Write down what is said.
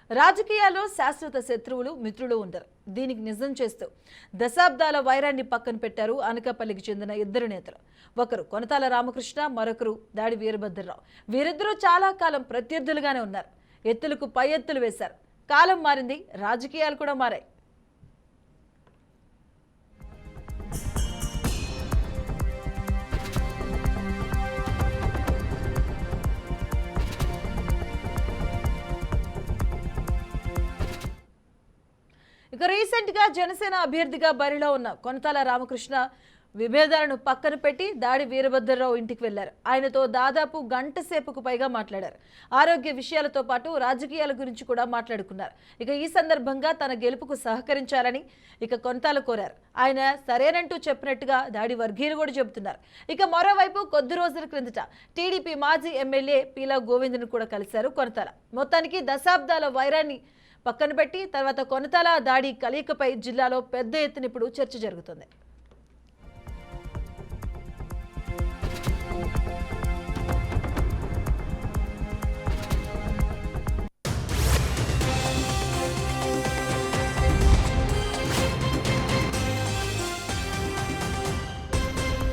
రాజకీయాల్లో శాశ్వత శత్రువులు మిత్రులు ఉండరు. దీనికి నిజం చేస్తూ దశాబ్దాల వైరాన్ని పక్కన పెట్టారు అనకాపల్లికి చెందిన ఇద్దరు నేతలు. ఒకరు కొనతాల రామకృష్ణ, మరొకరు దాడి వీరభద్రరావు. వీరిద్దరూ చాలా కాలం ప్రత్యర్థులుగానే ఉన్నారు. ఎత్తులకు పై ఎత్తులు వేశారు. కాలం మారింది, రాజకీయాలు కూడా మారాయి. ఇక రీసెంట్ గా జనసేన అభ్యర్థిగా బరిలో ఉన్న కొనతాల రామకృష్ణ విభేదాలను పక్కన పెట్టి దాడి వీరభద్రరావు ఇంటికి వెళ్లారు. ఆయనతో దాదాపు గంట సేపుకు పైగా మాట్లాడారు. ఆరోగ్య విషయాలతో పాటు రాజకీయాల గురించి కూడా మాట్లాడుకున్నారు. ఇక ఈ సందర్భంగా తన గెలుపుకు సహకరించాలని కొనతాల కోరారు. ఆయన సరేనంటూ చెప్పినట్టుగా దాడి వర్గీయులు కూడా చెబుతున్నారు. ఇక మరోవైపు కొద్ది రోజుల క్రిందట టీడీపీ మాజీ ఎమ్మెల్యే పీలా గోవింద్ను కూడా కలిశారు కొనతాల. మొత్తానికి దశాబ్దాల వైరాన్ని పక్కన పెట్టి తర్వాత కొనతాల దాడి కలయికపై జిల్లాలో పెద్ద ఎత్తున ఇప్పుడు చర్చ జరుగుతుంది.